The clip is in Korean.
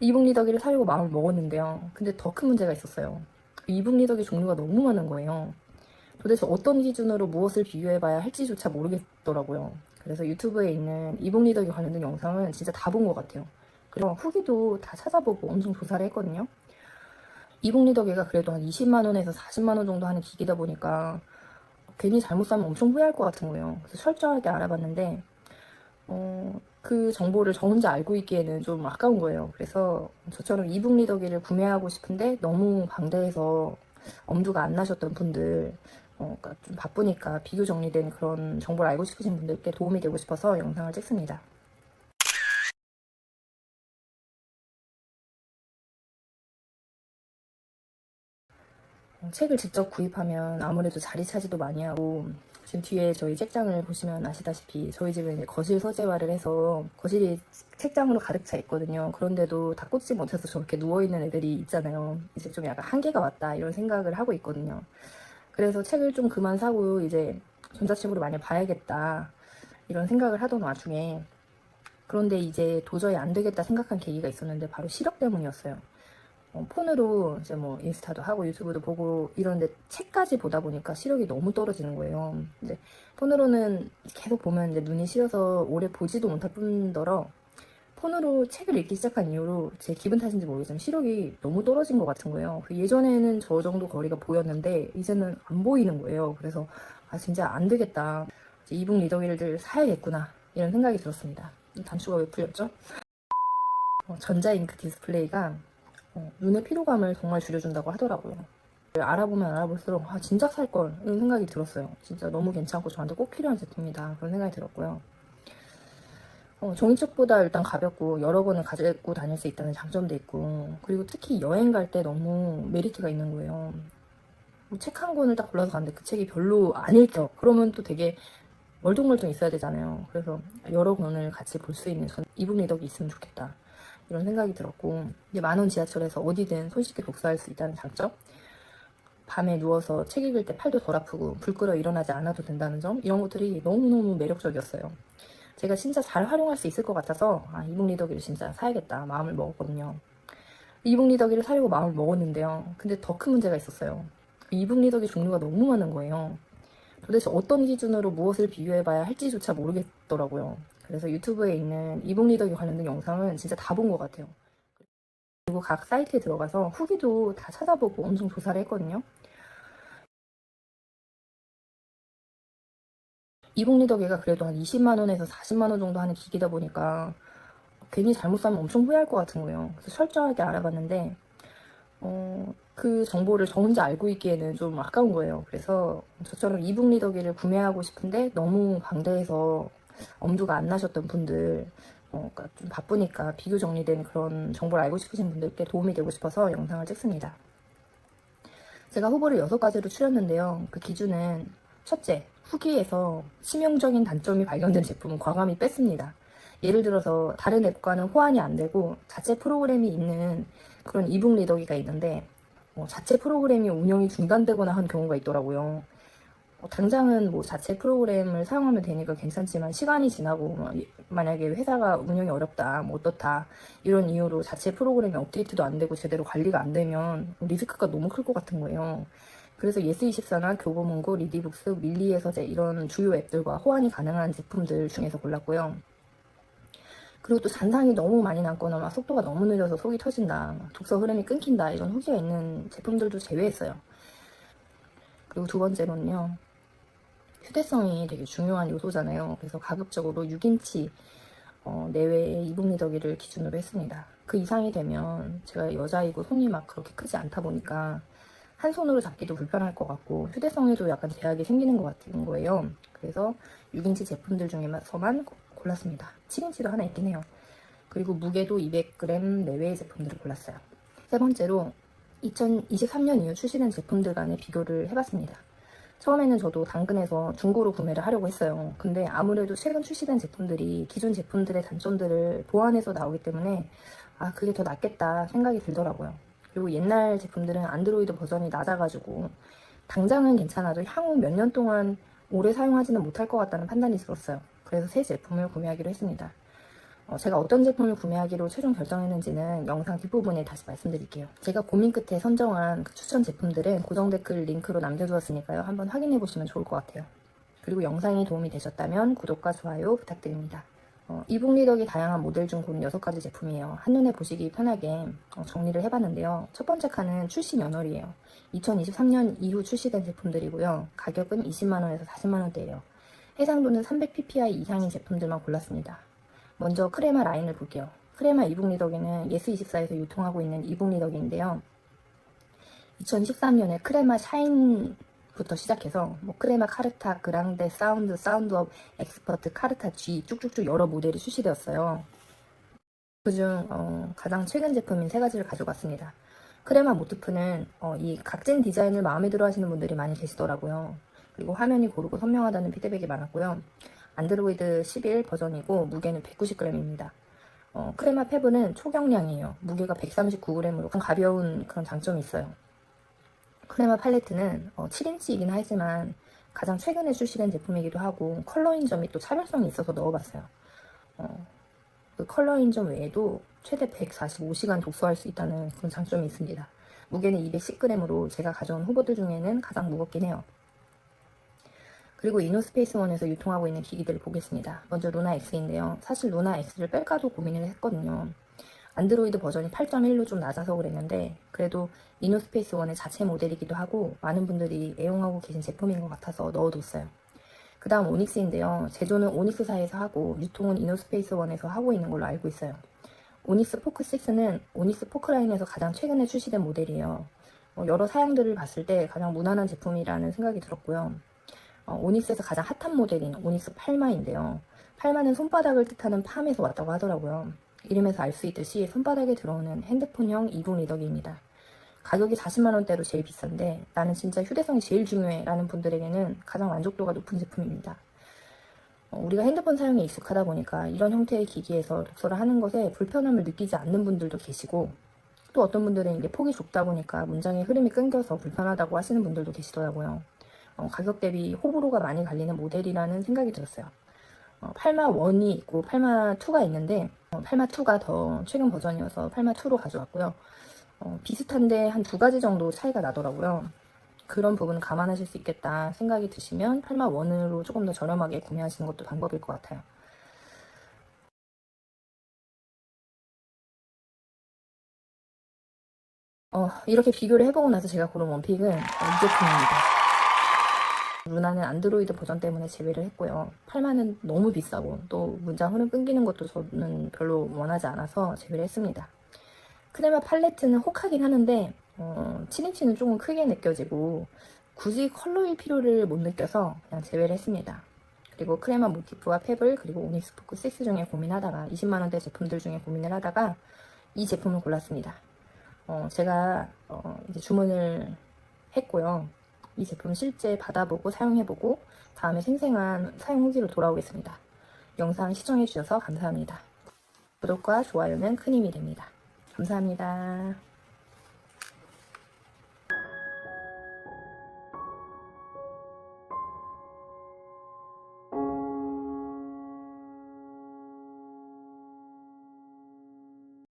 이북 리더기를 사려고 마음을 먹었는데요. 근데 더 큰 문제가 있었어요. 이북 리더기 종류가 너무 많은 거예요. 도대체 어떤 기준으로 무엇을 비교해봐야 할지조차 모르겠더라고요. 그래서 유튜브에 있는 이북 리더기 관련된 영상은 진짜 다 본 것 같아요. 그리고 후기도 다 찾아보고 엄청 조사를 했거든요. 이북 리더기가 그래도 한 20만 원에서 40만 원 정도 하는 기기다 보니까 괜히 잘못 사면 엄청 후회할 것 같은 거예요. 그래서 철저하게 알아봤는데 그 정보를 저 혼자 알고 있기에는 좀 아까운 거예요. 그래서 저처럼 이북 리더기를 구매하고 싶은데 너무 방대해서 엄두가 안 나셨던 분들, 그러니까 좀 바쁘니까 비교 정리된 그런 정보를 알고 싶으신 분들께 도움이 되고 싶어서 영상을 찍습니다. 책을 직접 구입하면 아무래도 자리 차지도 많이 하고, 지금 뒤에 저희 책장을 보시면 아시다시피 저희 집은 이제 거실 서재화를 해서 거실이 책장으로 가득 차 있거든요. 그런데도 다 꽂지 못해서 저렇게 누워있는 애들이 있잖아요. 이제 좀 약간 한계가 왔다 이런 생각을 하고 있거든요. 그래서 책을 좀 그만 사고 이제 전자책으로 많이 봐야겠다 이런 생각을 하던 와중에, 그런데 이제 도저히 안 되겠다 생각한 계기가 있었는데 바로 시력 때문이었어요. 폰으로 이제 뭐 인스타도 하고 유튜브도 보고 이런데 책까지 보다 보니까 시력이 너무 떨어지는 거예요. 근데 폰으로는 계속 보면 이제 눈이 시려서 오래 보지도 못할 뿐더러 폰으로 책을 읽기 시작한 이후로 제 기분 탓인지 모르겠지만 시력이 너무 떨어진 것 같은 거예요. 예전에는 저 정도 거리가 보였는데 이제는 안 보이는 거예요. 그래서 아 진짜 안 되겠다. 이제 이북 리더기를 사야겠구나 이런 생각이 들었습니다. 단추가 왜 풀렸죠? 전자잉크 디스플레이가 눈의 피로감을 정말 줄여준다고 하더라고요. 알아보면 알아볼수록 아 진작 살걸 이런 생각이 들었어요. 진짜 너무 괜찮고 저한테 꼭 필요한 제품이다 그런 생각이 들었고요. 종이책보다 일단 가볍고 여러 권을 가지고 다닐 수 있다는 장점도 있고, 그리고 특히 여행 갈 때 너무 메리트가 있는 거예요. 책 한 권을 딱 골라서 갔는데 그 책이 별로 안 읽혀. 그러면 또 되게 멀뚱멀뚱 있어야 되잖아요. 그래서 여러 권을 같이 볼 수 있는 전 이북 리더기 있으면 좋겠다 이런 생각이 들었고, 이제 만원 지하철에서 어디든 손쉽게 독서할 수 있다는 장점, 밤에 누워서 책 읽을 때 팔도 덜 아프고 불 끄러 일어나지 않아도 된다는 점, 이런 것들이 너무너무 매력적이었어요. 제가 진짜 잘 활용할 수 있을 것 같아서 아 이북 리더기를 진짜 사야겠다 마음을 먹었거든요. 이북 리더기를 사려고 마음을 먹었는데요. 근데 더 큰 문제가 있었어요. 이북 리더기 종류가 너무 많은 거예요. 도대체 어떤 기준으로 무엇을 비교해봐야 할지조차 모르겠더라고요. 그래서 유튜브에 있는 이북 리더기 관련된 영상은 진짜 다 본 것 같아요. 그리고 각 사이트에 들어가서 후기도 다 찾아보고 엄청 조사를 했거든요. 이북 리더기가 그래도 한 20만 원에서 40만 원 정도 하는 기기다 보니까 괜히 잘못 사면 엄청 후회할 것 같은 거예요. 그래서 철저하게 알아봤는데 그 정보를 저 혼자 알고 있기에는 좀 아까운 거예요. 그래서 저처럼 이북 리더기를 구매하고 싶은데 너무 방대해서 엄두가 안 나셨던 분들, 그러니까 좀 바쁘니까 비교 정리된 그런 정보를 알고 싶으신 분들께 도움이 되고 싶어서 영상을 찍습니다. 제가 후보를 6가지로 추렸는데요. 그 기준은 첫째, 후기에서 치명적인 단점이 발견된 제품은 과감히 뺐습니다. 예를 들어서 다른 앱과는 호환이 안 되고 자체 프로그램이 있는 그런 이북 리더기가 있는데 자체 프로그램이 운영이 중단되거나 한 경우가 있더라고요. 당장은 뭐 자체 프로그램을 사용하면 되니까 괜찮지만 시간이 지나고 만약에 회사가 운영이 어렵다, 뭐 어떻다 이런 이유로 자체 프로그램이 업데이트도 안 되고 제대로 관리가 안 되면 리스크가 너무 클 것 같은 거예요. 그래서 예스24나 교보문고, 리디북스, 밀리에서제 이런 주요 앱들과 호환이 가능한 제품들 중에서 골랐고요. 그리고 또 잔상이 너무 많이 남거나 막 속도가 너무 느려서 속이 터진다, 독서 흐름이 끊긴다 이런 후기가 있는 제품들도 제외했어요. 그리고 두 번째로는요. 휴대성이 되게 중요한 요소잖아요. 그래서 가급적으로 6인치 내외의 이북 리더기를 기준으로 했습니다. 그 이상이 되면 제가 여자이고 손이 막 그렇게 크지 않다 보니까 한 손으로 잡기도 불편할 것 같고 휴대성에도 약간 제약이 생기는 것 같은 거예요. 그래서 6인치 제품들 중에서만 골랐습니다. 7인치도 하나 있긴 해요. 그리고 무게도 200g 내외의 제품들을 골랐어요. 세 번째로 2023년 이후 출시된 제품들 간의 비교를 해봤습니다. 처음에는 저도 당근에서 중고로 구매를 하려고 했어요. 근데 아무래도 최근 출시된 제품들이 기존 제품들의 단점들을 보완해서 나오기 때문에 아 그게 더 낫겠다 생각이 들더라고요. 그리고 옛날 제품들은 안드로이드 버전이 낮아가지고 당장은 괜찮아도 향후 몇 년 동안 오래 사용하지는 못할 것 같다는 판단이 들었어요. 그래서 새 제품을 구매하기로 했습니다. 제가 어떤 제품을 구매하기로 최종 결정했는지는 영상 뒷부분에 다시 말씀드릴게요. 제가 고민 끝에 선정한 그 추천 제품들은 고정 댓글 링크로 남겨두었으니까요. 한번 확인해 보시면 좋을 것 같아요. 그리고 영상이 도움이 되셨다면 구독과 좋아요 부탁드립니다. 이북리더기 다양한 모델 중 고른 6가지 제품이에요. 한눈에 보시기 편하게 정리를 해봤는데요. 첫 번째 칸은 출시 연월이에요. 2023년 이후 출시된 제품들이고요. 가격은 20만원에서 40만원대예요. 해상도는 300ppi 이상인 제품들만 골랐습니다. 먼저 크레마 라인을 볼게요. 크레마 이북리더기는 예스24에서 유통하고 있는 이북리더기인데요. 2013년에 크레마 샤인부터 시작해서 뭐 크레마 카르타, 그랑데, 사운드업, 엑스퍼트, 카르타 G 쭉쭉쭉 여러 모델이 출시되었어요. 그중 가장 최근 제품인 3가지를 가져갔습니다. 크레마 모티프는 이 각진 디자인을 마음에 들어 하시는 분들이 많이 계시더라고요. 그리고 화면이 고르고 선명하다는 피드백이 많았고요. 안드로이드 11 버전이고 무게는 190g입니다. 크레마 페브는 초경량이에요. 무게가 139g으로 가벼운 그런 장점이 있어요. 크레마 팔레트는 7인치이긴 하지만 가장 최근에 출시된 제품이기도 하고 컬러인 점이 또 차별성이 있어서 넣어봤어요. 그 컬러인 점 외에도 최대 145시간 독서할 수 있다는 그런 장점이 있습니다. 무게는 210g으로 제가 가져온 후보들 중에는 가장 무겁긴 해요. 그리고 이노스페이스원에서 유통하고 있는 기기들을 보겠습니다. 먼저 루나 X인데요. 사실 루나 X를 뺄까도 고민을 했거든요. 안드로이드 버전이 8.1로 좀 낮아서 그랬는데 그래도 이노스페이스원의 자체 모델이기도 하고 많은 분들이 애용하고 계신 제품인 것 같아서 넣어뒀어요. 그 다음 오닉스인데요. 제조는 오닉스사에서 하고 유통은 이노스페이스원에서 하고 있는 걸로 알고 있어요. 오닉스 포크6는 오닉스 포크라인에서 가장 최근에 출시된 모델이에요. 여러 사양들을 봤을 때 가장 무난한 제품이라는 생각이 들었고요. 오닉스에서 가장 핫한 모델인 오닉스 팔마인데요. 팔마는 손바닥을 뜻하는 팜에서 왔다고 하더라고요. 이름에서 알 수 있듯이 손바닥에 들어오는 핸드폰형 이북 리더기입니다. 가격이 40만원대로 제일 비싼데 나는 진짜 휴대성이 제일 중요해 라는 분들에게는 가장 만족도가 높은 제품입니다. 우리가 핸드폰 사용에 익숙하다 보니까 이런 형태의 기기에서 독서를 하는 것에 불편함을 느끼지 않는 분들도 계시고 또 어떤 분들은 이게 폭이 좁다 보니까 문장의 흐름이 끊겨서 불편하다고 하시는 분들도 계시더라고요. 가격 대비 호불호가 많이 갈리는 모델이라는 생각이 들었어요. 팔마 1이 있고 팔마 2가 있는데 팔마 2가 더 최근 버전이어서 팔마 2로 가져왔고요. 비슷한데 한 2가지 정도 차이가 나더라고요. 그런 부분 감안하실 수 있겠다 생각이 드시면 팔마 1으로 조금 더 저렴하게 구매하시는 것도 방법일 것 같아요. 이렇게 비교를 해보고 나서 제가 고른 원픽은 이 제품입니다. 루나는 안드로이드 버전 때문에 제외를 했고요. 8만은 너무 비싸고 또 문장 흐름 끊기는 것도 저는 별로 원하지 않아서 제외를 했습니다. 크레마 팔레트는 혹하긴 하는데 7인치는 조금 크게 느껴지고 굳이 컬러일 필요를 못 느껴서 그냥 제외를 했습니다. 그리고 크레마 모티프와 페블 그리고 오닉스 포크 6 중에 고민하다가 20만원대 제품들 중에 고민을 하다가 이 제품을 골랐습니다. 제가 이제 주문을 했고요. 이 제품 실제 받아보고 사용해보고 다음에 생생한 사용 후기로 돌아오겠습니다. 영상 시청해주셔서 감사합니다. 구독과 좋아요는 큰 힘이 됩니다. 감사합니다.